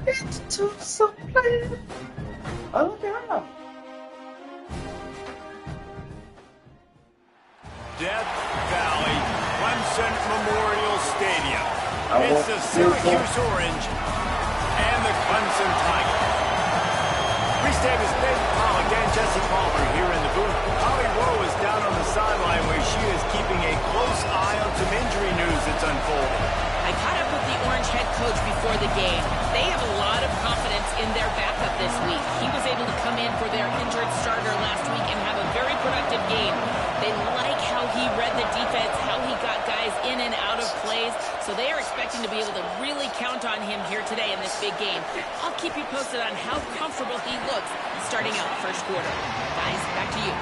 into some plan. Oh, yeah. Death Valley, Clemson Memorial Stadium. It's the Syracuse Orange and the Clemson Tigers. Reese Davis, David Pollock, and Jesse Palmer here in the booth. Holly Rowe is down on the sideline where she is keeping a close eye on some injury news that's unfolding. I caught up with the Orange head coach before the game. They have a lot of confidence in their backup this week. He was able to come in for their injured starter last week and have a very productive game. They like how he read the defense, how he got guys in and out of plays, so they are expecting to be able to really count on him here today in this big game. I'll keep you posted on how comfortable he looks starting out first quarter. Guys, back to you.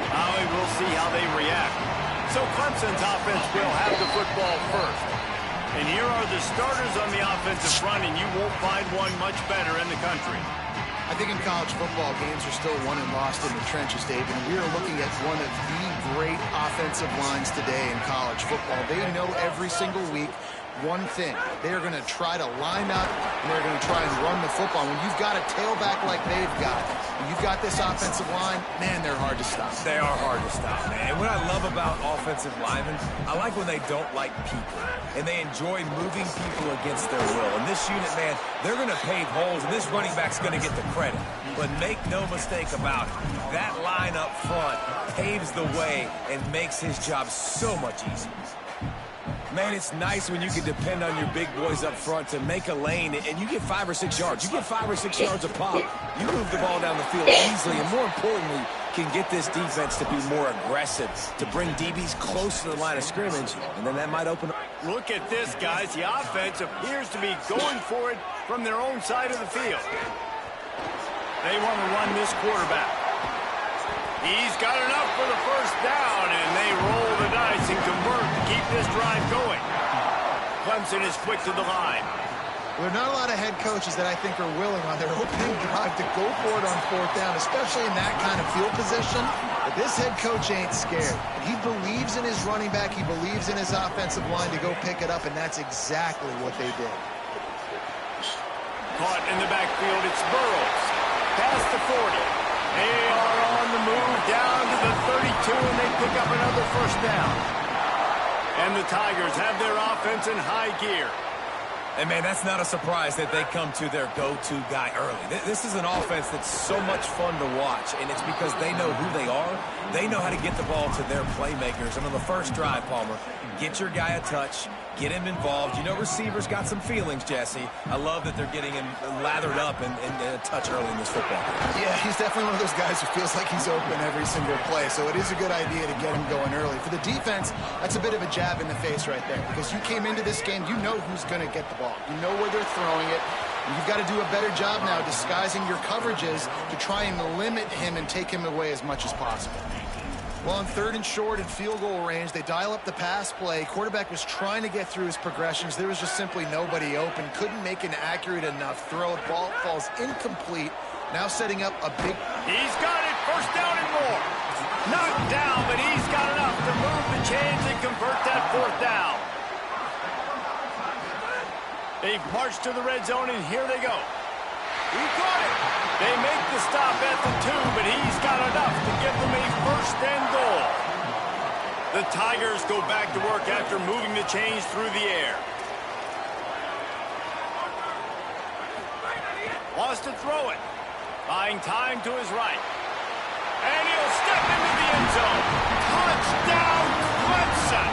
Holly, we'll see how they react. So Clemson's offense will have the football first. And here are the starters on the offensive front, and you won't find one much better in the country. I think in college football, games are still won and lost in the trenches, David, and we are looking at one of the great offensive lines today in college football. They know every single week one thing. They are going to try to line up, and they're going to try and run the football. When you've got a tailback like they've got, and you've got this offensive line, man, they're hard to stop. They are hard to stop, man. And what I love about offensive linemen, I like when they don't like people, and they enjoy moving people against their will. And this unit, man, they're going to pave holes, and this running back's going to get the credit. But make no mistake about it, that line up front paves the way and makes his job so much easier. Man, it's nice when you can depend on your big boys up front to make a lane, and you get 5 or 6 yards. You get 5 or 6 yards a pop. You move the ball down the field easily, and more importantly, can get this defense to be more aggressive, to bring DBs close to the line of scrimmage, and then that might open up. Look at this, guys. The offense appears to be going for it from their own side of the field. They want to run this quarterback. He's got enough for the first down, and they roll the dice and convert to keep this drive going. Clemson is quick to the line. There are not a lot of head coaches that I think are willing on their opening drive to go for it on 4th down, especially in that kind of field position. But this head coach ain't scared. He believes in his running back. He believes in his offensive line to go pick it up, and that's exactly what they did. Caught in the backfield, it's Burrows. Past the 40. They are on the move down to the 32, and they pick up another first down. And the Tigers have their offense in high gear. And, man, that's not a surprise that they come to their go-to guy early. This is an offense that's so much fun to watch, and it's because they know who they are. They know how to get the ball to their playmakers. And on the first drive, Palmer, get your guy a touch, get him involved. You know receivers got some feelings, Jesse. I love that they're getting him lathered up and a touch early in this football game. Yeah, he's definitely one of those guys who feels like he's open every single play, so it is a good idea to get him going early. For the defense, that's a bit of a jab in the face right there, because you came into this game, you know who's going to get the ball. You know where they're throwing it. And you've got to do a better job now disguising your coverages to try and limit him and take him away as much as possible. Well, on 3rd and short and field goal range, they dial up the pass play. Quarterback was trying to get through his progressions. There was just simply nobody open. Couldn't make an accurate enough throw. The ball falls incomplete. Now setting up a big... He's got it. First down and more. Knocked down, but he's got enough to move the chains and convert that 4th down. They've marched to the red zone, and here they go. He got it. They make the stop at the 2, but he's got enough to give them a first and goal. The Tigers go back to work after moving the chains through the air. Wants to throw it. Buying time to his right. And he'll step into the end zone. Touchdown, Clemson.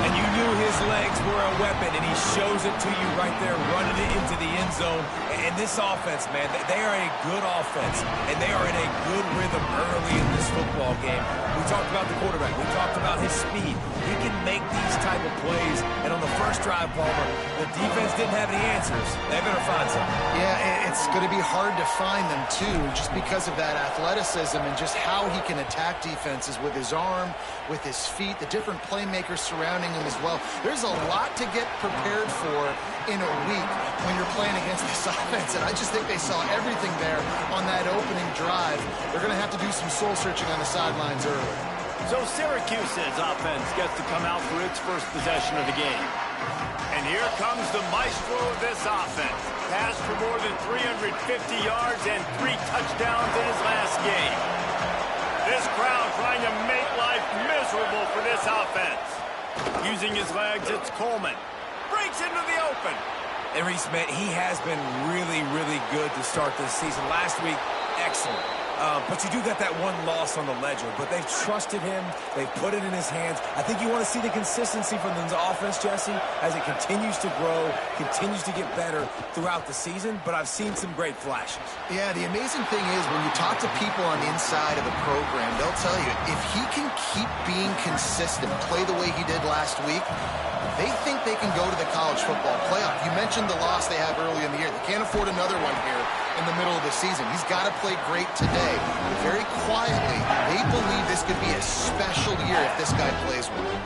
And you knew his legs were a weapon, and he shows it to you right there, running it into the end zone. And this offense, man, they are a good offense, and they are in a good rhythm early in this football game. We talked about the quarterback. We talked about his speed. He can make these type of plays. And on the first drive, Palmer, the defense didn't have any answers. They better find something. Yeah, it's going to be hard to find them, too, just because of that athleticism and just how he can attack defenses with his arm, with his feet, the different playmakers surrounding him as well. There's a lot to get prepared for in a week when you're playing against this offense, and I just think they saw everything there on that opening drive. They're going to have to do some soul-searching on the sidelines early. So Syracuse's offense gets to come out for its first possession of the game. And And here comes the maestro of this offense. Passed for more than 350 yards and 3 touchdowns in his last game. This crowd trying to make life miserable for this offense. Using his legs, it's Coleman. Breaks into the open. And Reese, man, he has been really, really good to start this season. Last week, excellent. But you do got that one loss on the ledger. But they've trusted him. They've put it in his hands. I think you want to see the consistency from the offense, Jesse, as it continues to grow, continues to get better throughout the season. But I've seen some great flashes. Yeah, the amazing thing is when you talk to people on the inside of the program, they'll tell you if he can keep being consistent, play the way he did last week, they think they can go to the college football playoff. You mentioned the loss they have early in the year. They can't afford another one here in the middle of the season. He's got to play great today. Very quietly, they believe this could be a special year if this guy plays well.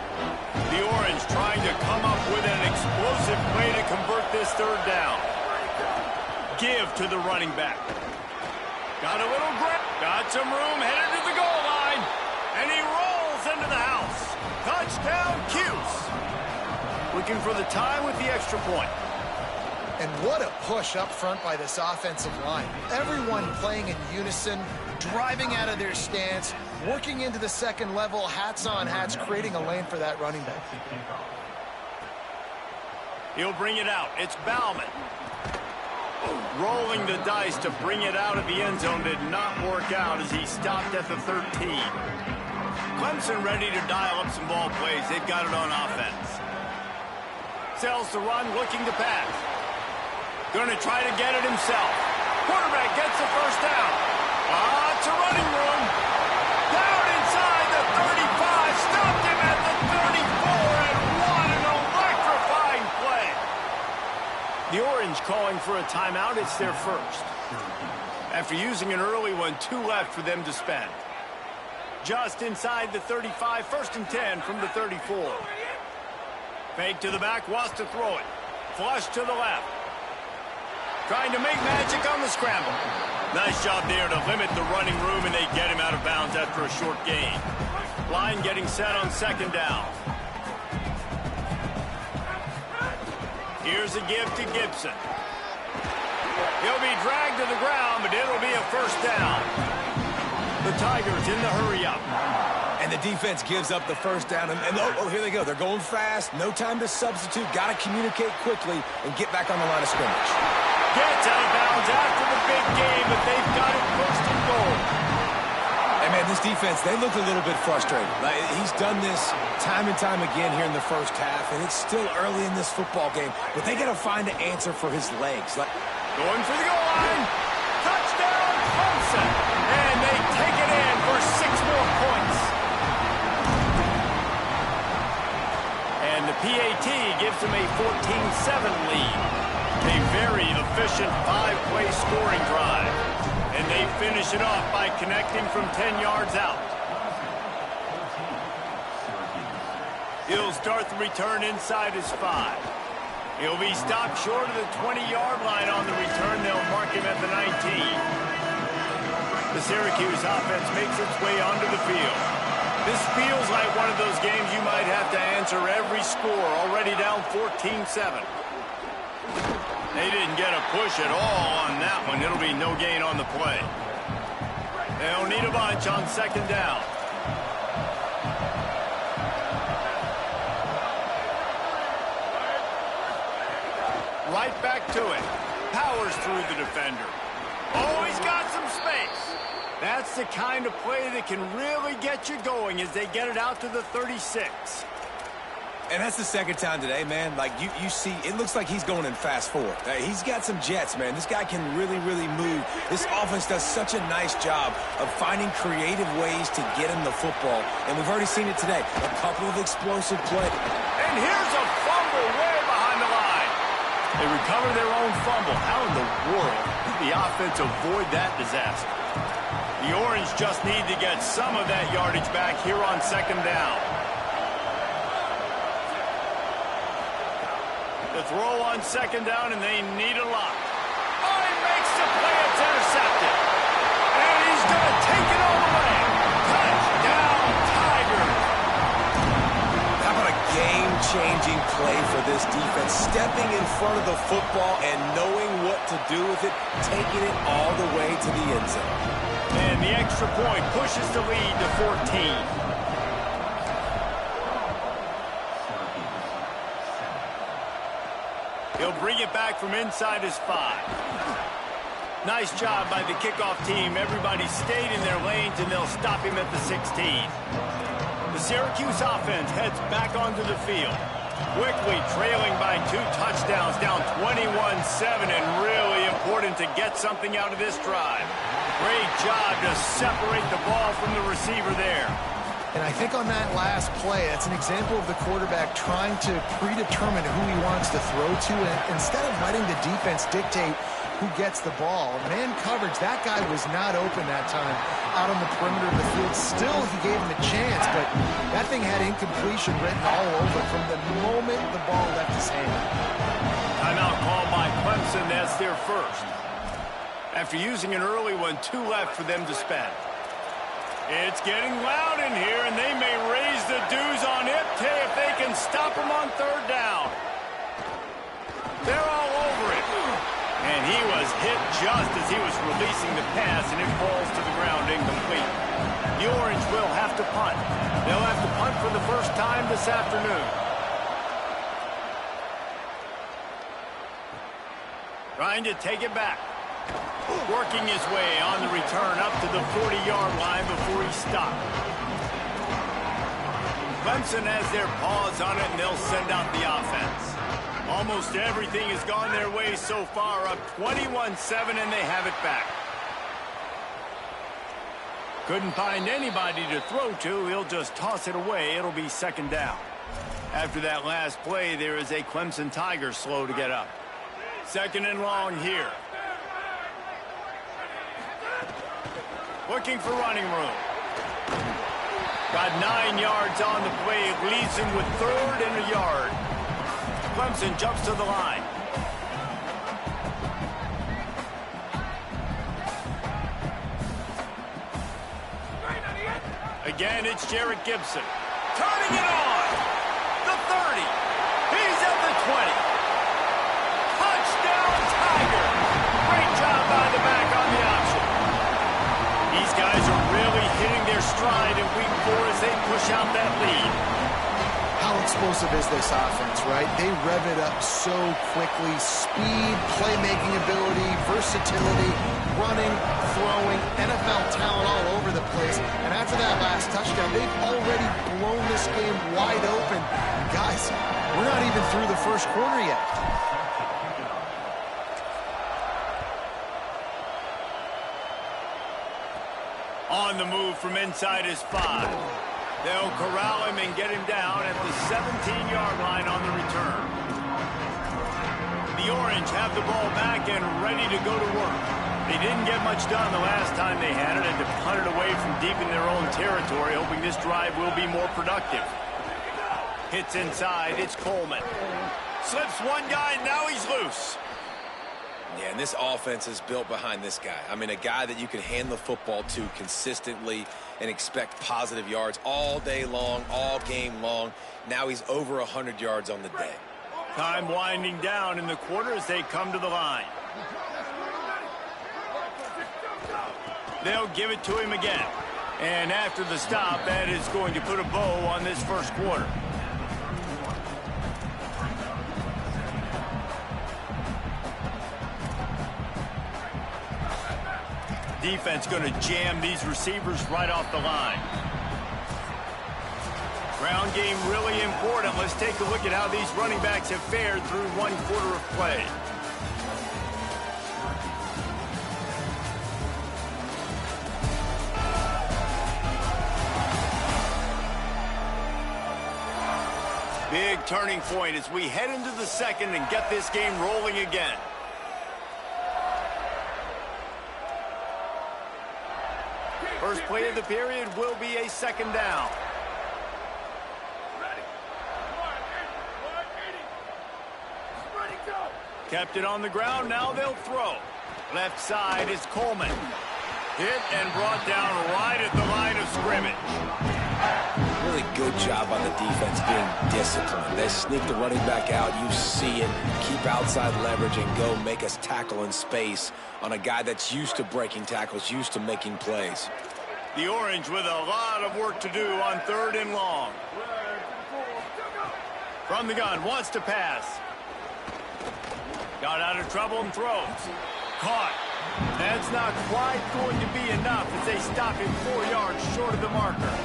The Orange trying to come up with an explosive play to convert this third down. Give to the running back. Got a little grip. Got some room, headed to the goal line. And he rolls into the house. Touchdown, Cuse. Looking for the tie with the extra point. And what a push up front by this offensive line. Everyone playing in unison, driving out of their stance, working into the second level, hats on hats, creating a lane for that running back. He'll bring it out. It's Bauman. Rolling the dice to bring it out of the end zone did not work out as he stopped at the 13. Clemson ready to dial up some ball plays. They've got it on offense. Sells the run, looking to pass. Going to try to get it himself. Quarterback gets the first down. It's a running room. Down inside the 35. Stopped him at the 34 and won an electrifying play. The Orange calling for a timeout. It's their first. After using an early one, 2 left for them to spend. Just inside the 35, 1st and 10 from the 34. Fake to the back, wants to throw it. Flush to the left. Trying to make magic on the scramble. Nice job there to limit the running room, and they get him out of bounds after a short gain. Line getting set on 2nd down. Here's a give to Gibson. He'll be dragged to the ground, but it'll be a 1st down. The Tigers in the hurry-up. And the defense gives up the 1st down. And here they go. They're going fast. No time to substitute. Got to communicate quickly and get back on the line of scrimmage. Gets out of bounds after the big game, but they've got it 1st and goal. And, man, this defense, they look a little bit frustrated. Like, he's done this time and time again here in the first half, and it's still early in this football game. But they got to find an answer for his legs. Going for the goal line. Touchdown, Clemson. And they take it in for 6 more points. And the PAT gives them a 14-7 lead. A very efficient 5-play scoring drive. And they finish it off by connecting from 10 yards out. He'll start the return inside his 5. He'll be stopped short of the 20-yard line on the return. They'll mark him at the 19. The Syracuse offense makes its way onto the field. This feels like one of those games you might have to answer every score, already down 14-7. They didn't get a push at all on that one. It'll be no gain on the play. They'll need a bunch on 2nd down. Right back to it. Powers through the defender. Oh, he's got some space. That's the kind of play that can really get you going as they get it out to the 36. And that's the 2nd time today, man. Like, you see, it looks like he's going in fast forward. He's got some jets, man. This guy can really, really move. This offense does such a nice job of finding creative ways to get him the football. And we've already seen it today. A couple of explosive plays. And here's a fumble way behind the line. They recover their own fumble. How in the world did the offense avoid that disaster? The Orange just need to get some of that yardage back here on 2nd down. The throw on 2nd down, and they need a lot. Oh, he makes the play. It's intercepted. And he's going to take it all the way. Touchdown, Tigers. How about a game game-changing play for this defense. Stepping in front of the football and knowing what to do with it, taking it all the way to the end zone. And the extra point pushes the lead to 14. He'll bring it back from inside his 5. Nice job by the kickoff team. Everybody stayed in their lanes, and they'll stop him at the 16. The Syracuse offense heads back onto the field. Quickly trailing by 2 touchdowns, down 21-7, and really important to get something out of this drive. Great job to separate the ball from the receiver there. And I think on that last play, that's an example of the quarterback trying to predetermine who he wants to throw to, and instead of letting the defense dictate who gets the ball. Man coverage, that guy was not open that time out on the perimeter of the field. Still, he gave him a chance, but that thing had incompletion written all over from the moment the ball left his hand. Timeout called by Clemson. That's their first. After using an early one, 2 left for them to spend. It's getting loud in here, and they may raise the dues on Ipte if they can stop him on 3rd down. They're all over it. And he was hit just as he was releasing the pass, and it falls to the ground incomplete. The Orange will have to punt. They'll have to punt for the first time this afternoon. Trying to take it back. Working his way on the return up to the 40-yard line before he stopped. Clemson has their paws on it, and they'll send out the offense. Almost everything has gone their way so far, up 21-7, and they have it back. Couldn't find anybody to throw to. He'll just toss it away. It'll be 2nd down. After that last play, there is a Clemson Tiger slow to get up. 2nd and long here. Looking for running room. Got 9 yards on the play. It leaves him with 3rd and a yard. Clemson jumps to the line. Again, it's Jared Gibson. Turning it on. The 30. He's at the 20. Touchdown, Tiger. Great job by the back on the option. These guys are really hitting their stride in week 4 as they push out that lead. How explosive is this offense, right? They rev it up so quickly. Speed, playmaking ability, versatility, running, throwing, NFL talent all over the place. And after that last touchdown, they've already blown this game wide open. Guys, we're not even through the first quarter yet. On the move from inside his 5. They'll corral him and get him down at the 17-yard line on the return. The Orange have the ball back and ready to go to work. They didn't get much done the last time they had it, and to punt it away from deep in their own territory, hoping this drive will be more productive. Hits inside, it's Coleman. Slips one guy, now he's loose. Yeah, and this offense is built behind this guy. I mean, a guy that you can hand the football to consistently and expect positive yards all day long, all game long. Now he's over 100 yards on the day. Time winding down in the quarter as they come to the line. They'll give it to him again. And after the stop, that is going to put a bow on this first quarter. Defense going to jam these receivers right off the line. Ground game really important. Let's take a look at how these running backs have fared through 1 quarter of play. Big turning point as we head into the second and get this game rolling again. First play of the period will be a 2nd down. Kept it on the ground, now they'll throw. Left side is Coleman. Hit and brought down right at the line of scrimmage. Really really good job on the defense being disciplined. They sneak the running back out. You see it. Keep outside leverage and go make us tackle in space on a guy that's used to breaking tackles, used to making plays. The Orange with a lot of work to do on 3rd and long. From the gun, wants to pass. Got out of trouble and throws. Caught. That's not quite going to be enough as they stop him 4 yards short of the marker.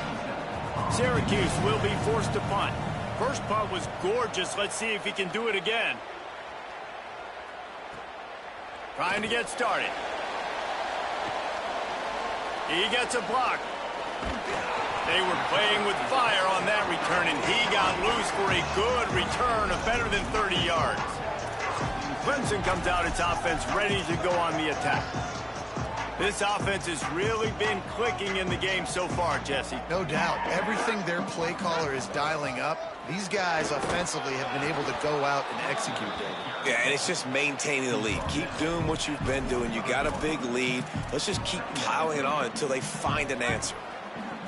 Syracuse will be forced to punt. First punt was gorgeous. Let's see if he can do it again. Trying to get started. He gets a block. They were playing with fire on that return, and he got loose for a good return of better than 30 yards. Clemson comes out its offense ready to go on the attack. This offense has really been clicking in the game so far, Jesse. No doubt. Everything their play caller is dialing up, these guys offensively have been able to go out and execute, David. Yeah, and it's just maintaining the lead. Keep doing what you've been doing. You got a big lead. Let's just keep piling it on until they find an answer.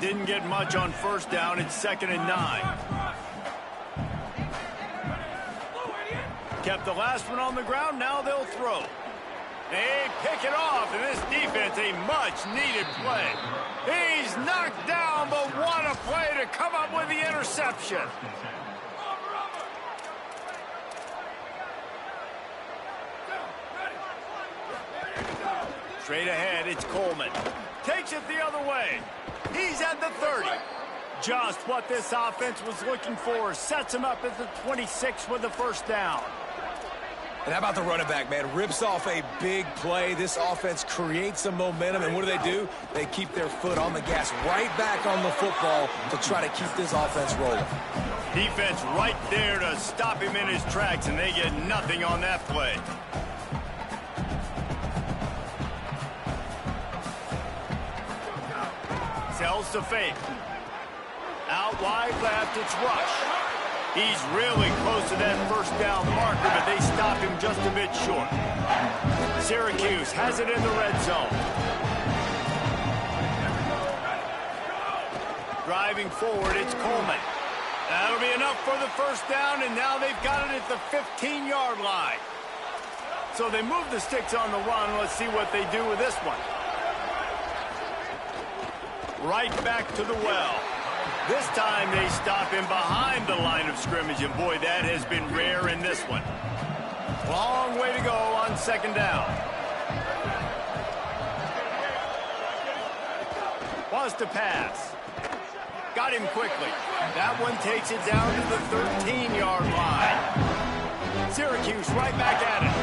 Didn't get much on 1st down. It's 2nd and 9. Kept the last one on the ground. Now they'll throw. They pick it off, and this defense, a much-needed play. He's knocked down, but what a play to come up with the interception. Straight ahead, it's Coleman. Takes it the other way. He's at the 30. Just what this offense was looking for. Sets him up at the 26 with the 1st down. And how about the running back, man? Rips off a big play. This offense creates some momentum, and what do? They keep their foot on the gas, right back on the football to try to keep this offense rolling. Defense right there to stop him in his tracks, and they get nothing on that play. Sells the fake. Out wide left, it's Rush. He's really close to that 1st down marker, but they stop him just a bit short. Syracuse has it in the red zone. Driving forward, it's Coleman. That'll be enough for the 1st down, and now they've got it at the 15-yard line. So they move the sticks on the run. Let's see what they do with this one. Right back to the well. This time they stop him behind the line of scrimmage, and boy, that has been rare in this one. Long way to go on 2nd down. Wants to pass. Got him quickly. That one takes it down to the 13-yard line. Syracuse right back at it.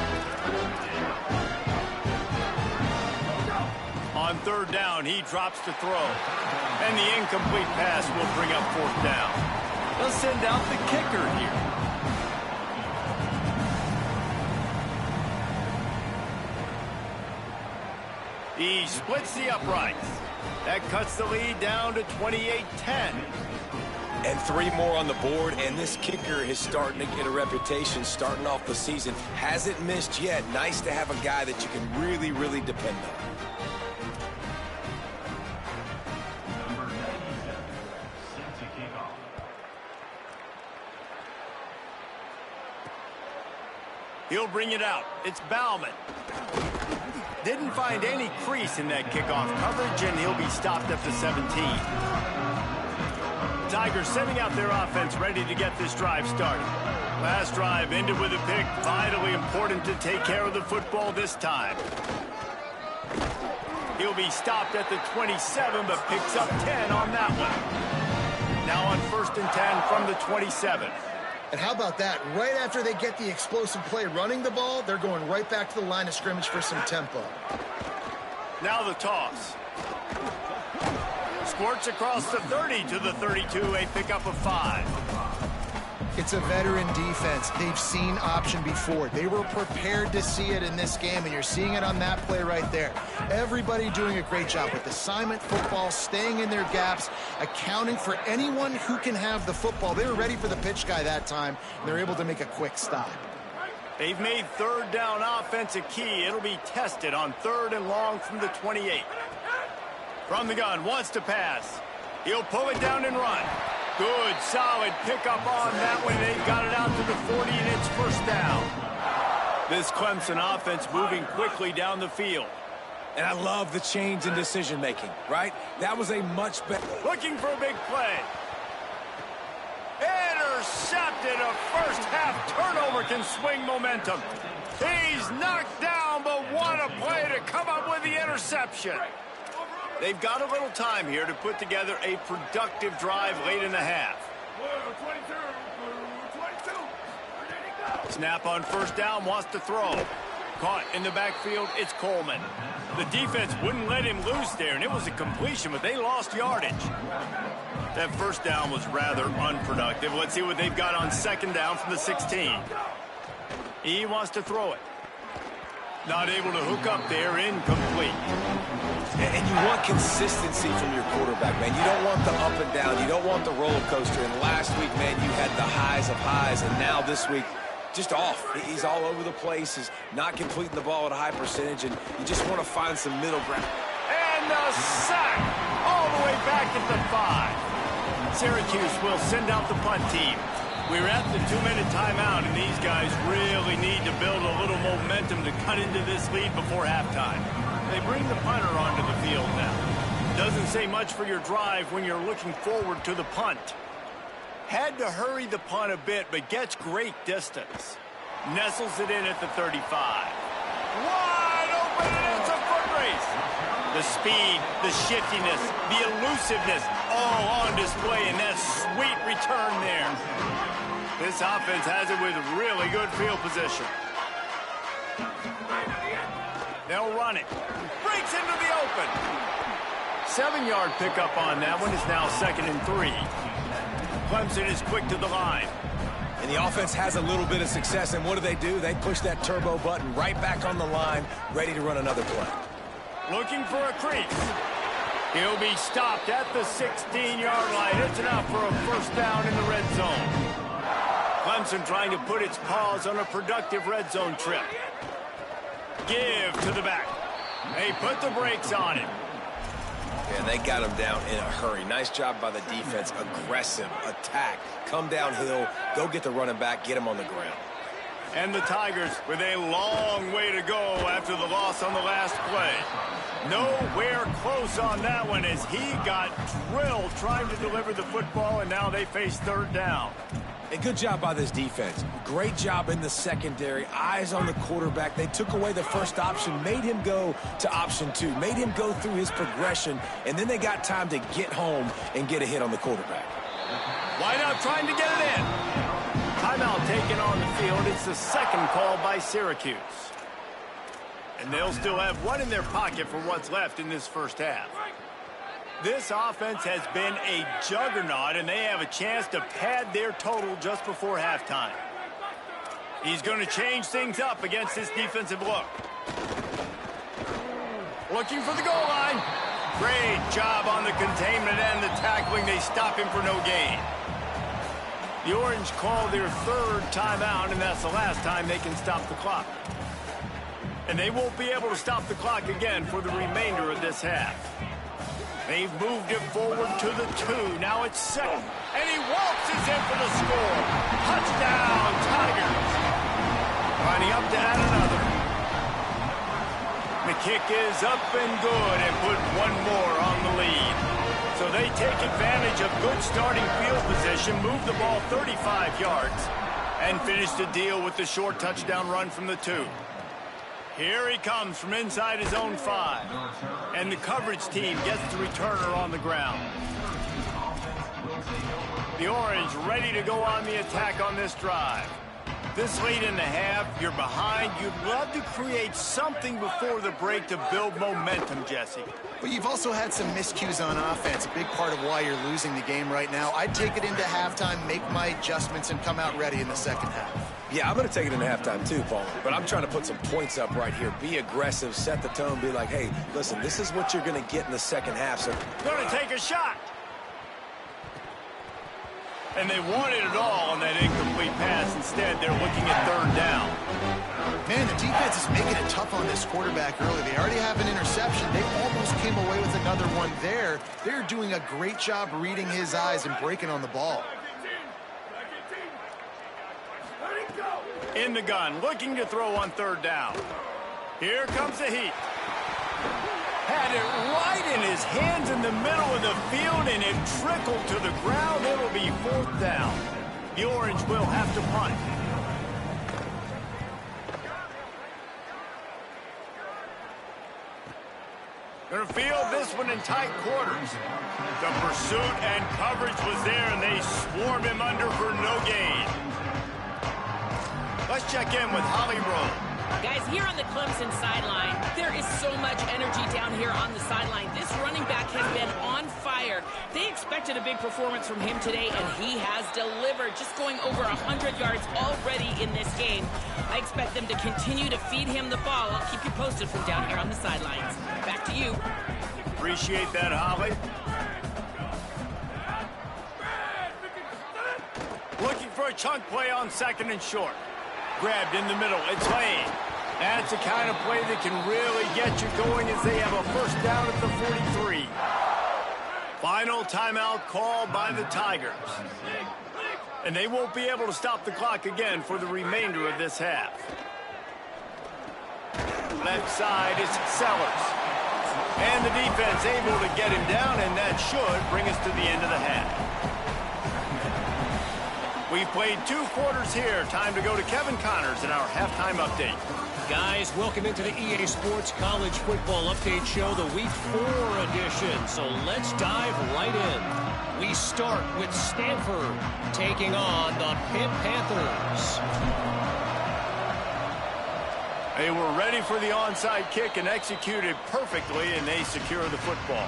On 3rd down, he drops to throw. And the incomplete pass will bring up 4th down. They'll send out the kicker here. He splits the uprights. That cuts the lead down to 28-10. And 3 more on the board, and this kicker is starting to get a reputation starting off the season. Hasn't missed yet. Nice to have a guy that you can really, really depend on. He'll bring it out. It's Bauman. Didn't find any crease in that kickoff coverage, and he'll be stopped at the 17. Tigers sending out their offense ready to get this drive started. Last drive ended with a pick. Vitally important to take care of the football this time. He'll be stopped at the 27, but picks up 10 on that one. Now on 1st and 10 from the 27. And how about that? Right after they get the explosive play running the ball, they're going right back to the line of scrimmage for some tempo. Now the toss. Squirts across the 30 to the 32, a pickup of 5. It's a veteran defense. They've seen option before. They were prepared to see it in this game, and you're seeing it on that play right there. Everybody doing a great job with assignment football, staying in their gaps, accounting for anyone who can have the football. They were ready for the pitch guy that time, and they're able to make a quick stop. They've made 3rd down offense a key. It'll be tested on 3rd and long from the 28. From the gun, wants to pass. He'll pull it down and run. Good, solid pickup on that one. They got it out to the 40, and it's first down. This Clemson offense moving quickly down the field. And I love the change in decision-making, right? That was a much better... Looking for a big play. Intercepted. A first-half turnover can swing momentum. He's knocked down, but what a play to come up with the interception. They've got a little time here to put together a productive drive late in the half. Snap on first down, wants to throw. Caught in the backfield, it's Coleman. The defense wouldn't let him loose there, and it was a completion, but they lost yardage. That first down was rather unproductive. Let's see what they've got on second down from the 16. He wants to throw it. Not able to hook up there, incomplete. And you want consistency from your quarterback, man. You don't want the up and down. You don't want the roller coaster. And last week, man, you had the highs of highs, and now this week, just off. He's all over the place. He's not completing the ball at a high percentage, and you just want to find some middle ground. And a sack all the way back at the 5. Syracuse will send out the punt team. We're at the 2-minute timeout, and these guys really need to build a little momentum to cut into this lead before halftime. They bring the punter onto the field now. Doesn't say much for your drive when you're looking forward to the punt. Had to hurry the punt a bit, but gets great distance. Nestles it in at the 35. Wide open, and it's a foot race. The speed, the shiftiness, the elusiveness, all on display, and that sweet return there. This offense has it with really good field position. They'll run it. Breaks into the open. 7-yard pickup on that one. Is now 2nd and 3. Clemson is quick to the line. And the offense has a little bit of success, and what do? They push that turbo button right back on the line, ready to run another play. Looking for a crease. He'll be stopped at the 16-yard line. It's enough for a first down in the red zone. Clemson trying to put its paws on a productive red zone trip. Give to the back. They put the brakes on him. Yeah, they got him down in a hurry. Nice job by the defense. Aggressive attack. Come downhill, go get the running back, get him on the ground. And the Tigers with a long way to go after the loss on the last play. Nowhere close on that one as he got drilled trying to deliver the football, and now they face third down. A good job by this defense. Great job in the secondary. Eyes on the quarterback. They took away the first option, made him go to option 2, made him go through his progression, and then they got time to get home and get a hit on the quarterback. Why not trying to get it in? Timeout taken on the field. It's the second call by Syracuse. And they'll still have one in their pocket for what's left in this first half. This offense has been a juggernaut, and they have a chance to pad their total just before halftime. He's going to change things up against this defensive look. Looking for the goal line. Great job on the containment and the tackling. They stop him for no gain. The Orange call their third timeout, and that's the last time they can stop the clock. And they won't be able to stop the clock again for the remainder of this half. They've moved it forward to the 2. Now it's 2nd. And he waltzes in for the score. Touchdown, Tigers. Lining up to add another. The kick is up and good and put one more on the lead. So they take advantage of good starting field position, move the ball 35 yards, and finish the deal with the short touchdown run from the 2. Here he comes from inside his own 5. And the coverage team gets the returner on the ground. The Orange ready to go on the attack on this drive. This late in the half, you're behind. You'd love to create something before the break to build momentum, Jesse. But you've also had some miscues on offense, a big part of why you're losing the game right now. I'd take it into halftime, make my adjustments, and come out ready in the second half. Yeah, I'm going to take it into halftime too, Paul. But I'm trying to put some points up right here. Be aggressive, set the tone, be like, hey, listen, this is what you're going to get in the second half. So going to take a shot. And they wanted it all on that incomplete pass. Instead, they're looking at third down. Man, the defense defense is making it tough on this quarterback early. They already have an interception. They almost came away with another one there. They're doing a great job reading his eyes and breaking on the ball. In the gun, looking to throw on third down. Here comes the heat. Had it right in his hands in the middle of the field, and it trickled to the ground. It'll be fourth down. The Orange will have to punt. Gonna field this one in tight quarters. The pursuit and coverage was there, and they swarmed him under for no gain. Let's check in with Holly Rowe. Guys, here on the Clemson sideline, there is so much energy down here on the sideline. This running back has been on fire. They expected a big performance from him today, and he has delivered, just going over 100 yards already in this game. I expect them to continue to feed him the ball. I'll keep you posted from down here on the sidelines. Back to you. Appreciate that, Holly. Looking for a chunk play on second and short. Grabbed in the middle. It's Lane. That's the kind of play that can really get you going as they have a first down at the 43. Final timeout called by the Tigers. And they won't be able to stop the clock again for the remainder of this half. Left side is Sellers. And the defense able to get him down, and that should bring us to the end of the half. We've played 2 quarters here. Time to go to Kevin Connors in our halftime update. Guys, welcome into the EA Sports College Football Update Show, the Week 4 edition. So let's dive right in. We start with Stanford taking on the Pitt Panthers. They were ready for the onside kick and executed perfectly, and they secure the football.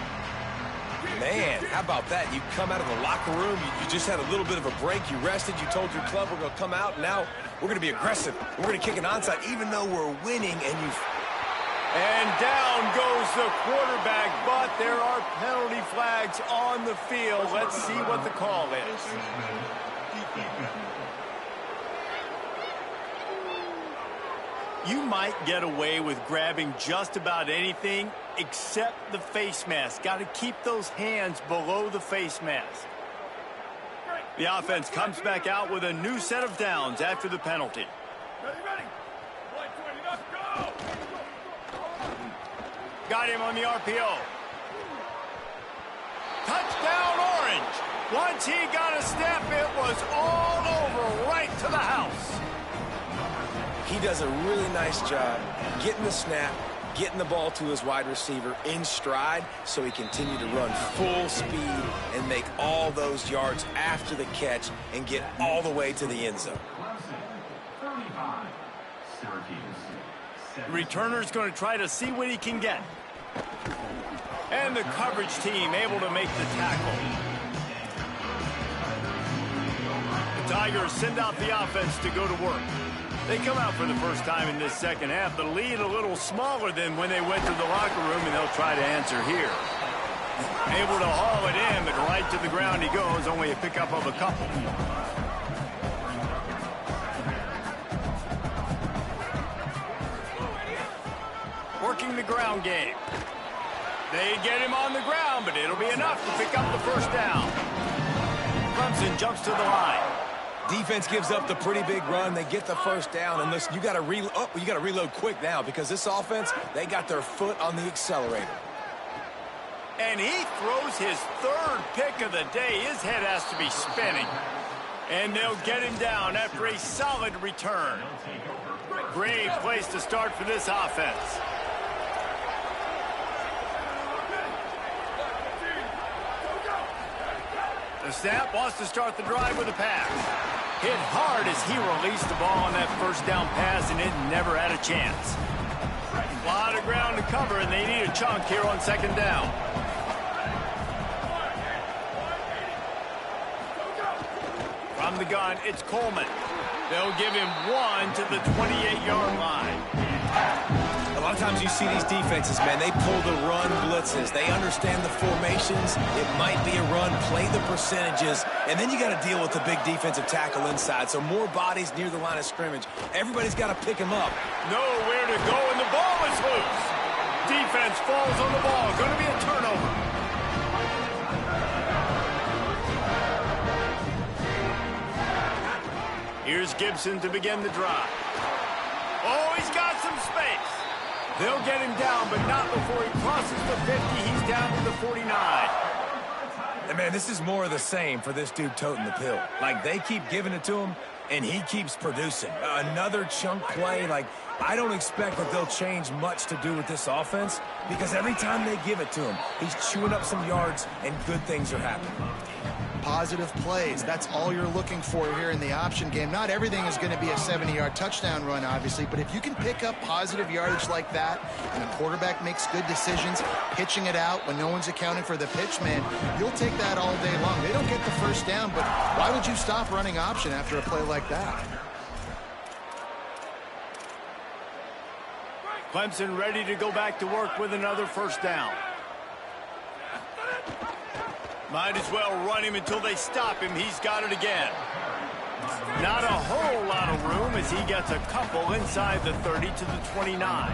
Man, how about that? You come out of the locker room, you just had a little bit of a break, you rested, you told your club we're going to come out, and now we're going to be aggressive. We're going to kick an onside even though we're winning, and you... And down goes the quarterback, but there are penalty flags on the field. Let's see what the call is. You might get away with grabbing just about anything except the face mask. Got to keep those hands below the face mask. The offense comes back out with a new set of downs after the penalty. Got him on the RPO. Touchdown, Orange. Once he got a step, it was all over, right to the house. He does a really nice job getting the snap, getting the ball to his wide receiver in stride so he continued to run full speed and make all those yards after the catch and get all the way to the end zone. The returner's going to try to see what he can get. And the coverage team able to make the tackle. The Tigers send out the offense to go to work. They come out for the first time in this second half. The lead a little smaller than when they went to the locker room, and they'll try to answer here. Able to haul it in, but right to the ground he goes, only a pickup of a couple. Working the ground game. They get him on the ground, but it'll be enough to pick up the first down. Clemson jumps to the line. Defense gives up the pretty big run. They get the first down, and listen, you got to reload quick now because this offense, they got their foot on the accelerator. And he throws his third pick of the day. His head has to be spinning. And they'll get him down after a solid return. Great place to start for this offense. The snap wants to start the drive with a pass. Hit hard as he released the ball on that first down pass, and it never had a chance. A lot of ground to cover, and they need a chunk here on second down. From the gun, it's Coleman. They'll give him one to the 28-yard line. I lot of times you see these defenses, man, they pull the run blitzes. They understand the formations. It might be a run, play the percentages, and then you got to deal with the big defensive tackle inside. So more bodies near the line of scrimmage. Everybody's got to pick them up. Nowhere to go, and the ball is loose. Defense falls on the ball. Going to be a turnover. Here's Gibson to begin the drive. Oh, he's got some space. They'll get him down, but not before he crosses the 50. He's down to the 49. And, man, this is more of the same for this dude toting the pill. Like, they keep giving it to him, and he keeps producing. Another chunk play. Like, I don't expect that they'll change much to do with this offense because every time they give it to him, he's chewing up some yards, and good things are happening. Positive plays. That's all you're looking for here in the option game. Not everything is going to be a 70-yard touchdown run, obviously, but if you can pick up positive yardage like that and the quarterback makes good decisions, pitching it out when no one's accounting for the pitch, man, you'll take that all day long. They don't get the first down, but why would you stop running option after a play like that? Clemson ready to go back to work with another first down. Might as well run him until they stop him. He's got it again. Not a whole lot of room as he gets a couple inside the 30 to the 29.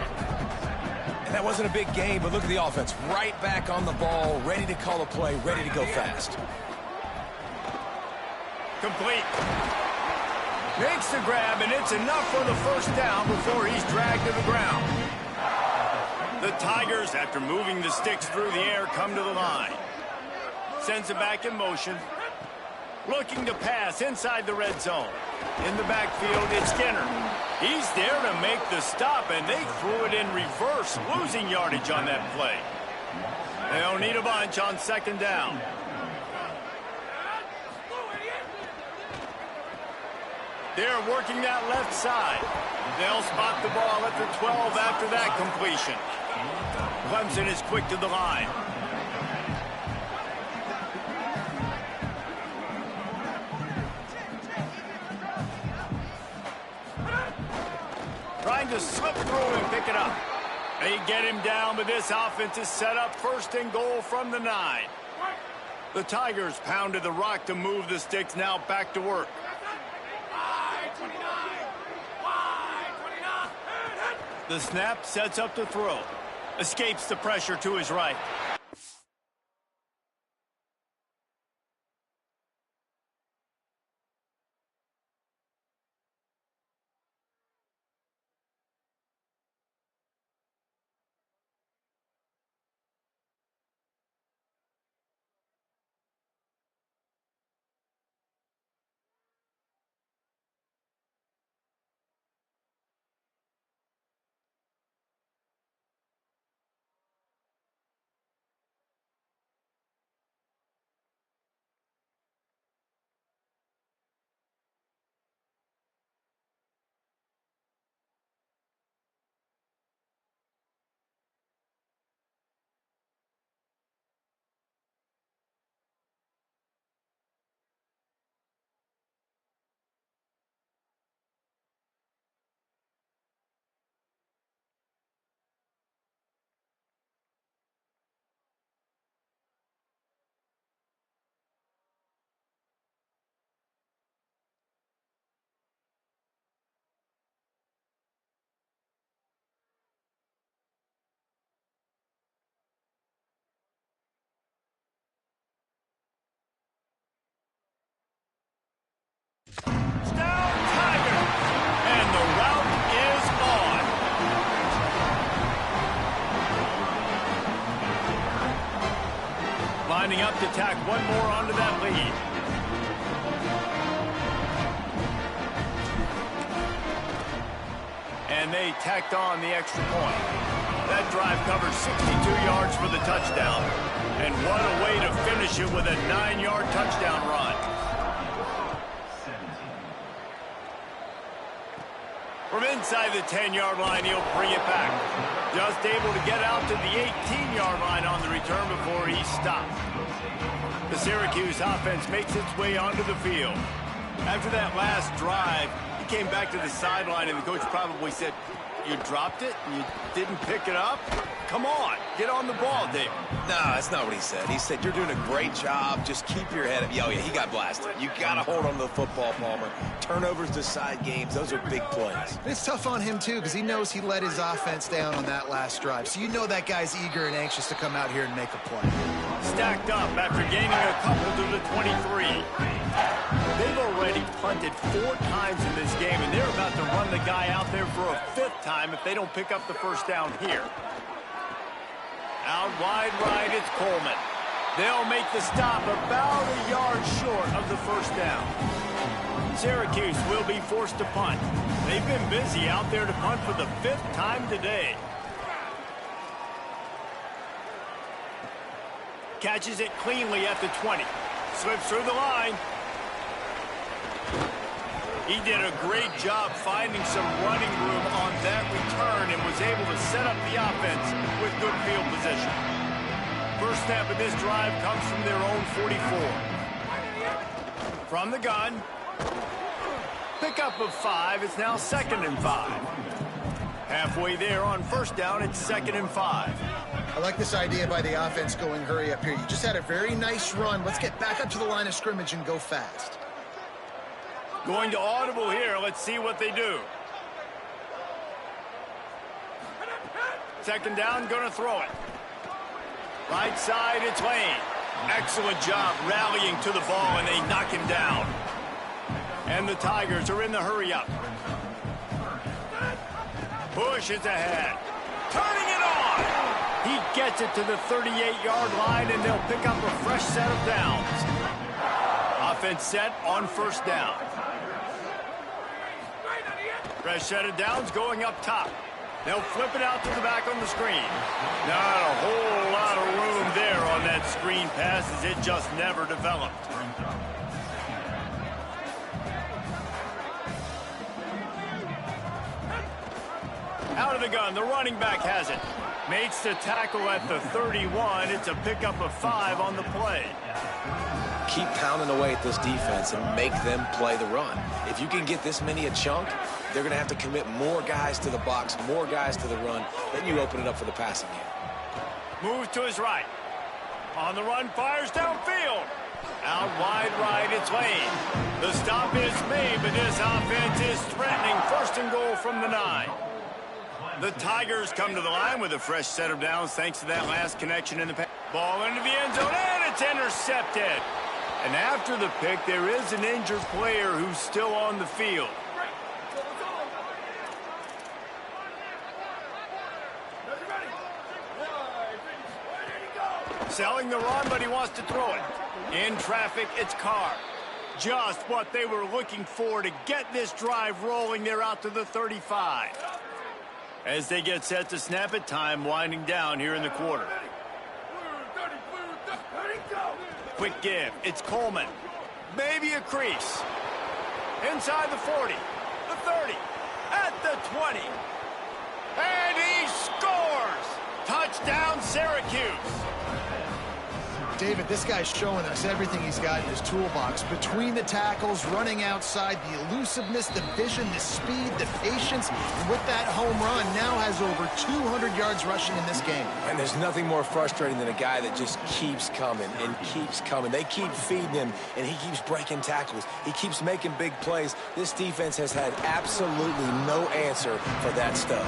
And that wasn't a big game, but look at the offense. Right back on the ball, ready to call a play, ready to go fast. Complete. Makes the grab, and it's enough for the first down before he's dragged to the ground. The Tigers, after moving the sticks through the air, come to the line. Sends it back in motion. Looking to pass inside the red zone. In the backfield, it's Skinner. He's there to make the stop, and they threw it in reverse, losing yardage on that play. They'll need a bunch on second down. They're working that left side. They'll spot the ball at the 12 after that completion. Clemson is quick to the line. Trying to slip through and pick it up. They get him down, but this offense is set up first and goal from the 9. The Tigers pounded the rock to move the sticks, now back to work. The snap sets up the throw. Escapes the pressure to his right. Lining up to tack one more onto that lead. And they tacked on the extra point. That drive covers 62 yards for the touchdown. And what a way to finish it with a 9-yard touchdown run. From inside the 10-yard line, he'll bring it back. Just able to get out to the 18-yard line on the return before he stopped. The Syracuse offense makes its way onto the field. After that last drive, he came back to the sideline, and the coach probably said, You dropped it and you didn't pick it up? Come on, get on the ball, David. No, that's not what he said. He said, you're doing a great job. Just keep your head up. Oh, yeah, he got blasted. You got to hold on to the football, Palmer. Turnovers decide games. Those are big plays. It's tough on him, too, because he knows he let his offense down on that last drive. So you know that guy's eager and anxious to come out here and make a play. Stacked up after gaining a couple to the 23. They've already punted 4 times in this game, and they're about to run the guy out there for a 5th time if they don't pick up the first down here. Out wide right, it's Coleman. They'll make the stop about a yard short of the first down. Syracuse will be forced to punt. They've been busy out there to punt for the 5th time today. Catches it cleanly at the 20. Slips through the line. He did a great job finding some running room on that return and was able to set up the offense with good field position. First snap of this drive comes from their own 44. From the gun. Pickup of 5. It's now 2nd and 5. Halfway there on first down, it's 2nd and 5. I like this idea by the offense going hurry up here. You just had a very nice run. Let's get back up to the line of scrimmage and go fast. Going to audible here. Let's see what they do. 2nd down, going to throw it. Right side, it's Lane. Excellent job rallying to the ball, and they knock him down. And the Tigers are in the hurry up. Bush is ahead. Turning it on. He gets it to the 38-yard line, and they'll pick up a fresh set of downs. Offense set on first down. Fresh set of downs going up top. They'll flip it out to the back on the screen. Not a whole lot of room there on that screen pass as it just never developed. Out of the gun, the running back has it. Makes the tackle at the 31. It's a pickup of 5 on the play. Keep pounding away at this defense and make them play the run. If you can get this many a chunk, they're going to have to commit more guys to the box, more guys to the run. Then you open it up for the passing game. Moves to his right. On the run, fires downfield. Out wide right, it's Lane. The stop is made, but this offense is threatening. 1st and goal from the 9. The Tigers come to the line with a fresh set of downs thanks to that last connection in the pass. Ball into the end zone, and it's intercepted. And after the pick, there is an injured player who's still on the field. Selling the run, but he wants to throw it. In traffic, it's Carr. Just what they were looking for to get this drive rolling. They're out to the 35. As they get set to snap it, time winding down here in the quarter. Quick give. It's Coleman. Maybe a crease. Inside the 40. The 30. At the 20. And he scores! Touchdown, Syracuse. David, this guy's showing us everything he's got in his toolbox. Between the tackles, running outside, the elusiveness, the vision, the speed, the patience. And with that home run, now has over 200 yards rushing in this game. And there's nothing more frustrating than a guy that just keeps coming and keeps coming. They keep feeding him, and he keeps breaking tackles. He keeps making big plays. This defense has had absolutely no answer for that stuff.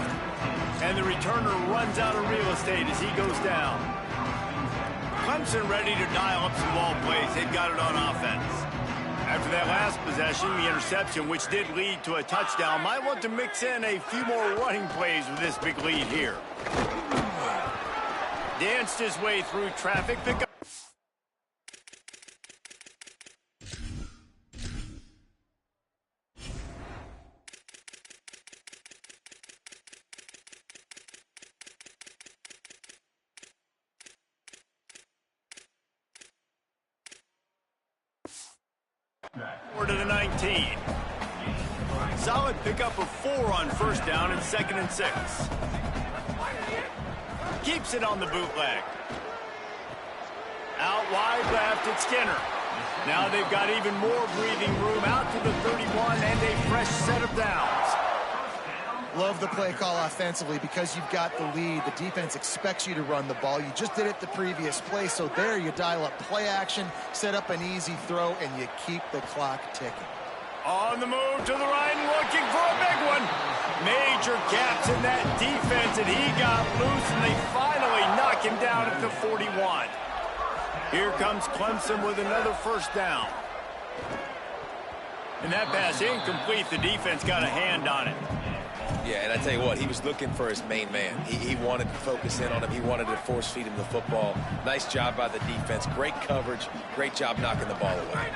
And the returner runs out of real estate as he goes down. Clemson ready to dial up some ball plays. They've got it on offense. After that last possession, the interception, which did lead to a touchdown, might want to mix in a few more running plays with this big lead here. Danced his way through traffic. Pick up. To the 19. Solid pickup of 4 on first down and 2nd and 6. Keeps it on the bootleg. Out wide left, it's Skinner. Now they've got even more breathing room out to the 31 and a fresh set of downs. Love the play call offensively because you've got the lead. The defense expects you to run the ball. You just did it the previous play, so there you dial up play action, set up an easy throw, and you keep the clock ticking. On the move to the right, looking for a big one. Major gaps in that defense, and he got loose, and they finally knock him down at the 41. Here comes Clemson with another first down. And that pass incomplete. The defense got a hand on it. Yeah, and I tell you what, he was looking for his main man. He wanted to focus in on him. He wanted to force feed him the football. Nice job by the defense. Great coverage. Great job knocking the ball away.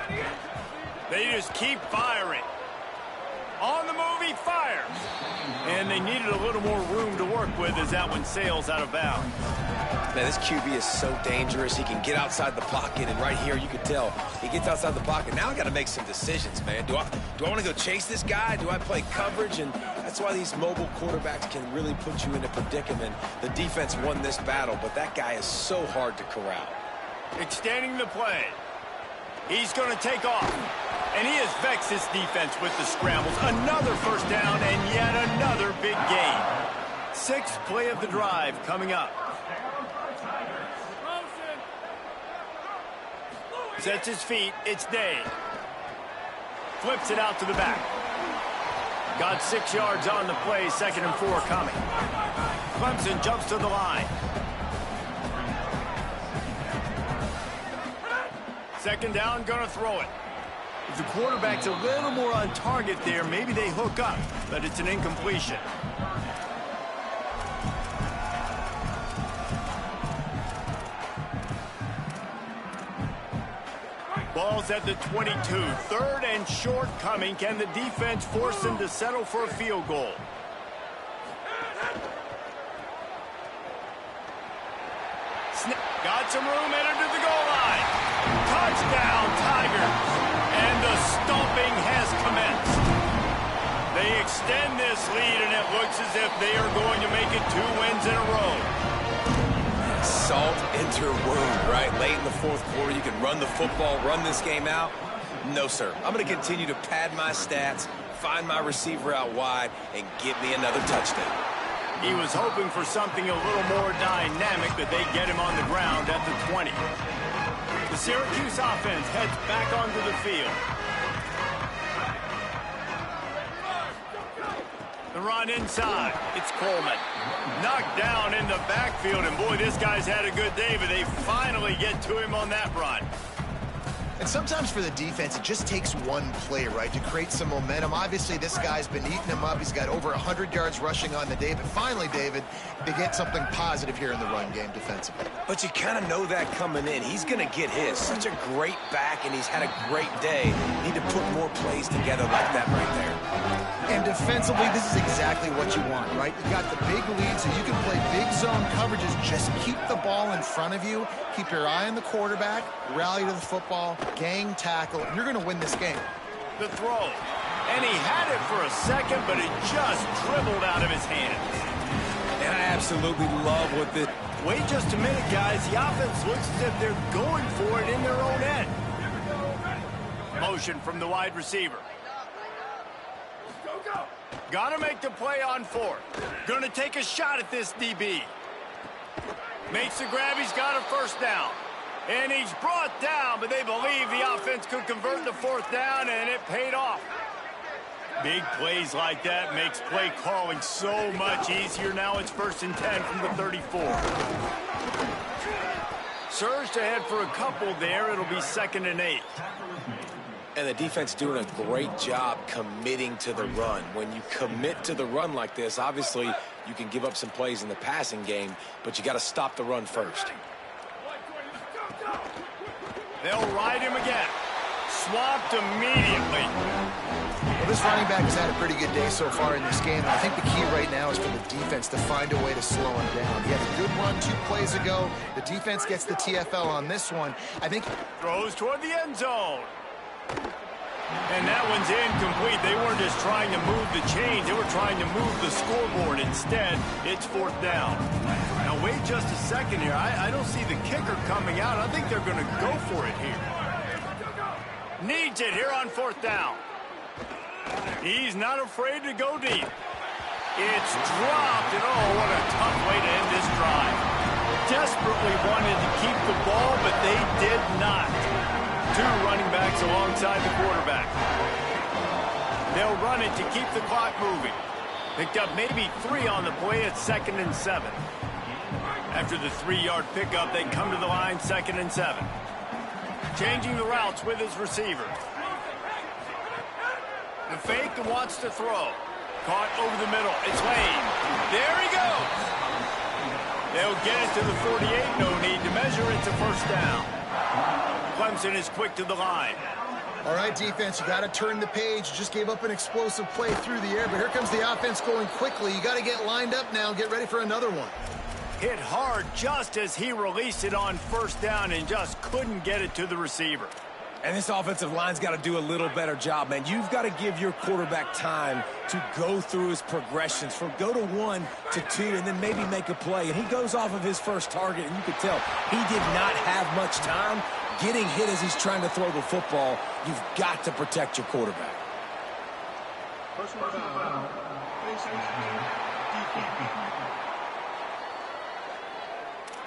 They just keep firing. On the move, he fires. And they needed a little more room to work with as that one sails out of bounds. Man, this QB is so dangerous. He can get outside the pocket, and right here you can tell he gets outside the pocket. Now I got to make some decisions, man. Do I want to go chase this guy? Do I play coverage? And that's why these mobile quarterbacks can really put you in a predicament. The defense won this battle, but that guy is so hard to corral. Extending the play. He's going to take off. And he has vexed this defense with the scrambles. Another first down and yet another big gain. Sixth play of the drive coming up. Sets his feet. It's Day. Flips it out to the back. Got 6 yards on the play. 2nd and 4 coming. Clemson jumps to the line. 2nd down, gonna throw it. If the quarterback's a little more on target there, maybe they hook up, but it's an incompletion. Ball's at the 22. 3rd and short coming. Can the defense force them to settle for a field goal? Got some room, entered to the goal line. Touchdown, Tigers. And the stomping has commenced. They extend this lead, and it looks as if they are going to make it 2 wins in a row. Salt into your wound, right? Late in the 4th quarter, you can run the football, run this game out. No, sir. I'm going to continue to pad my stats, find my receiver out wide, and get me another touchdown. He was hoping for something a little more dynamic, but they get him on the ground at the 20. The Syracuse offense heads back onto the field. The run inside. It's Coleman. Knocked down in the backfield, and boy, this guy's had a good day, but they finally get to him on that run. And sometimes for the defense, it just takes one play, right, to create some momentum. Obviously, this guy's been eating him up. He's got over 100 yards rushing on the day. But finally, David, they get something positive here in the run game defensively. But you kind of know that coming in. He's going to get his. Such a great back, and he's had a great day. Need to put more plays together like that right there. And defensively, this is exactly what you want, right? You got the big lead, so you can play big zone coverages. Just keep the ball in front of you. Keep your eye on the quarterback. Rally to the football. Gang tackle. You're going to win this game. The throw. And he had it for a second, but it just dribbled out of his hands. And I absolutely love what the... Wait just a minute, guys. The offense looks as if they're going for it in their own end. Motion from the wide receiver. Got to make the play on 4th. Going to take a shot at this DB. Makes the grab. He's got a first down. And he's brought down, but they believe the offense could convert the 4th down, and it paid off. Big plays like that makes play calling so much easier. Now it's 1st and 10 from the 34. Surged ahead for a couple there. It'll be 2nd and 8. And the defense doing a great job committing to the run. When you commit to the run like this, obviously you can give up some plays in the passing game, but you got to stop the run first. They'll ride him again. Swamped immediately. Well, this running back has had a pretty good day so far in this game. I think the key right now is for the defense to find a way to slow him down. He had a good run 2 plays ago. The defense gets the TFL on this one. I think throws toward the end zone. And that one's incomplete. They weren't just trying to move the chains. They were trying to move the scoreboard. Instead, it's 4th down. Now, wait just a second here. I don't see the kicker coming out. I think they're going to go for it here. Needs it here on 4th down. He's not afraid to go deep. It's dropped, and oh, what a tough way to end this drive. Desperately wanted to keep the ball, but they did not. Two running backs alongside the quarterback. They'll run it to keep the clock moving. Picked up maybe 3 on the play at 2nd and 7. After the 3-yard pickup, they come to the line 2nd and 7. Changing the routes with his receiver. The fake and wants to throw. Caught over the middle. It's Lane. There he goes. They'll get it to the 48. No need to measure. It's a first down. Clemson is quick to the line. All right, defense, you got to turn the page. You just gave up an explosive play through the air, but here comes the offense going quickly. You got to get lined up now and get ready for another one. Hit hard just as he released it on first down and just couldn't get it to the receiver. And this offensive line's got to do a little better job, man. You've got to give your quarterback time to go through his progressions from go to 1 to 2 and then maybe make a play. And he goes off of his first target, and you could tell he did not have much time getting hit as he's trying to throw the football. You've got to protect your quarterback.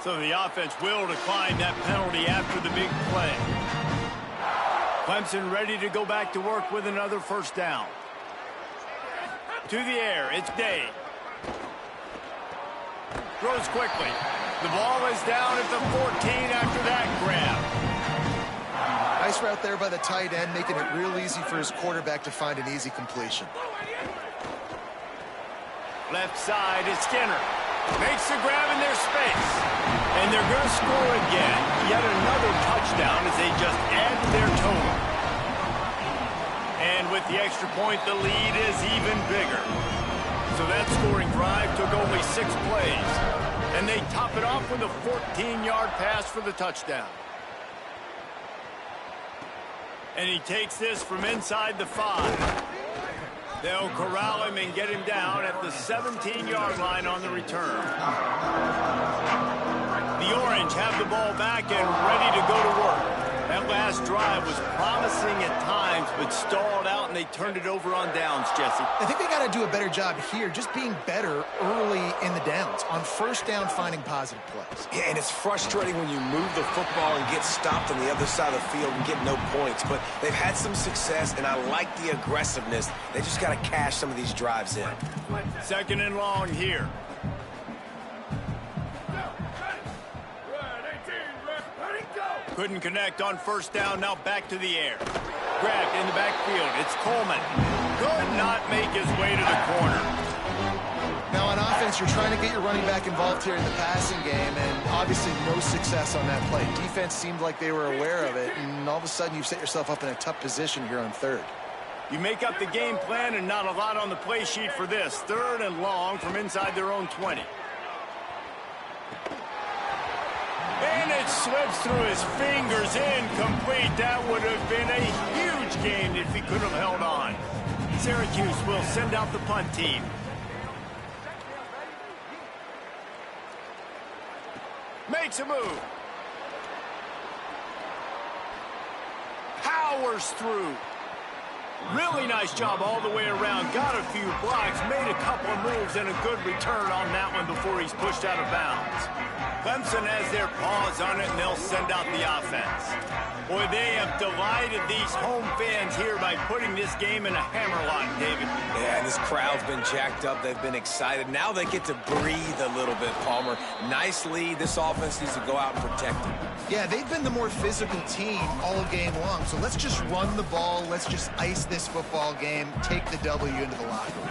So the offense will decline that penalty after the big play. Clemson ready to go back to work with another first down. To the air, it's Day. Throws quickly. The ball is down at the 14 after that grab. Nice route there by the tight end, making it real easy for his quarterback to find an easy completion. Left side is Skinner. Makes the grab in their space. And they're going to score again. Yet another touchdown as they just add their total. And with the extra point, the lead is even bigger. So that scoring drive took only 6 plays. And they top it off with a 14-yard pass for the touchdown. And he takes this from inside the 5. They'll corral him and get him down at the 17-yard line on the return. The Orange have the ball back and ready to go to work. That last drive was promising at times, but stalled out, and they turned it over on downs, Jesse. I think they got to do a better job here, just being better early in the downs. On first down, finding positive plays. Yeah, and it's frustrating when you move the football and get stopped on the other side of the field and get no points. But they've had some success, and I like the aggressiveness. They just got to cash some of these drives in. 2nd and long here. Couldn't connect on first down. Now back to the air. Grabbed in the backfield. It's Coleman. Could not make his way to the corner. Now on offense, you're trying to get your running back involved here in the passing game, and obviously no success on that play. Defense seemed like they were aware of it, and all of a sudden you've set yourself up in a tough position here on 3rd. You make up the game plan and not a lot on the play sheet for this. 3rd and long from inside their own 20. And it slips through his fingers, incomplete. That would have been a huge gain if he could have held on. Syracuse will send out the punt team. Makes a move. Powers through. Really nice job all the way around. Got a few blocks, made a couple of moves, and a good return on that one before he's pushed out of bounds. Clemson has their paws on it, and they'll send out the offense. Boy, they have delighted these home fans here by putting this game in a hammerlock, David. Yeah, this crowd's been jacked up. They've been excited. Now they get to breathe a little bit, Palmer. Nice lead. This offense needs to go out and protect it. Yeah, they've been the more physical team all game long, so let's just run the ball. Let's just ice this football game, take the W into the locker room.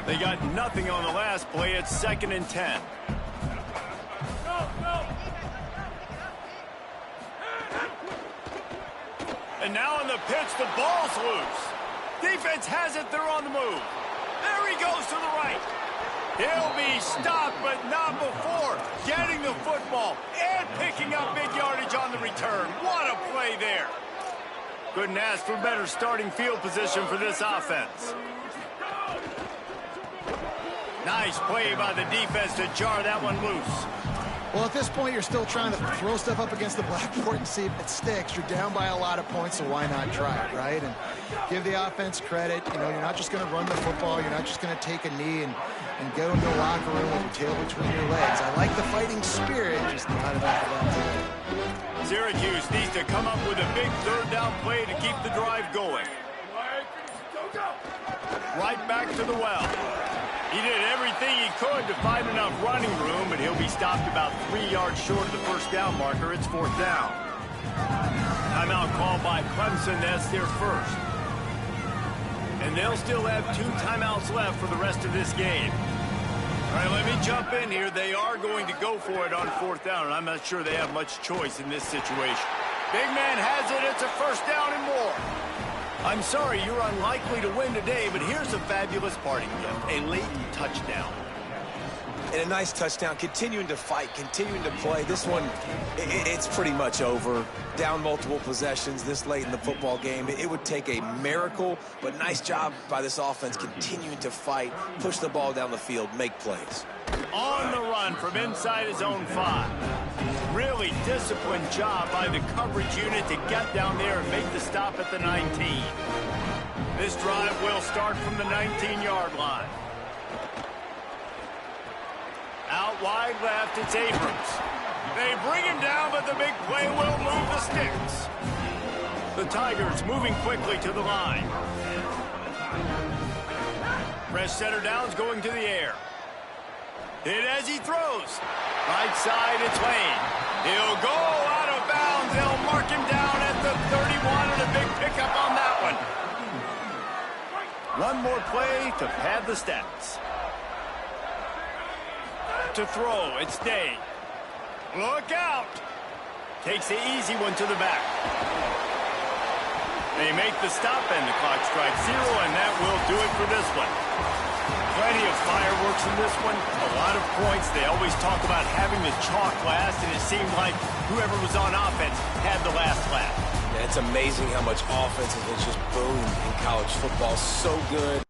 They got nothing on the last play. It's 2nd and 10. And now on the pitch, the ball's loose. Defense has it. They're on the move. There he goes to the right. He'll be stopped, but not before getting the football and picking up big yardage on the return. What a play there. Couldn't ask for better starting field position for this offense. Nice play by the defense to jar that one loose. Well, at this point, you're still trying to throw stuff up against the blackboard and see if it sticks. You're down by a lot of points, so why not try it, right? And give the offense credit. You know, you're not just going to run the football. You're not just going to take a knee and go into the locker room with your tail between your legs. I like the fighting spirit, just not enough of that today. Syracuse needs to come up with a big third down play to keep the drive going. Right back to the well. He did everything he could to find enough running room, but he'll be stopped about 3 yards short of the first down marker. It's 4th down. Timeout called by Clemson. That's their first. And they'll still have 2 timeouts left for the rest of this game. All right, let me jump in here. They are going to go for it on 4th down, and I'm not sure they have much choice in this situation. Big man has it. It's a first down and more. I'm sorry, you're unlikely to win today, but here's a fabulous parting gift, a late touchdown. And a nice touchdown, continuing to fight, continuing to play. This one, it's pretty much over. Down multiple possessions this late in the football game. It would take a miracle, but nice job by this offense continuing to fight, push the ball down the field, make plays. On the run from inside his own 5. Really disciplined job by the coverage unit to get down there and make the stop at the 19. This drive will start from the 19-yard line. Out wide left, it's Abrams. They bring him down, but the big play will move the sticks. The Tigers moving quickly to the line. Fresh center downs going to the air. Hit as he throws. Right side, it's Lane. He'll go out of bounds. They'll mark him down at the 31, and a big pickup on that one. One more play to pad the stats. To throw, it's Day. Look out! Takes the easy one to the back. They make the stop, and the clock strikes 0, and that will do it for this one. Plenty of fireworks in this one, a lot of points. They always talk about having the chalk last, and it seemed like whoever was on offense had the last laugh. Yeah, it's amazing how much offense has just boomed in college football. So good.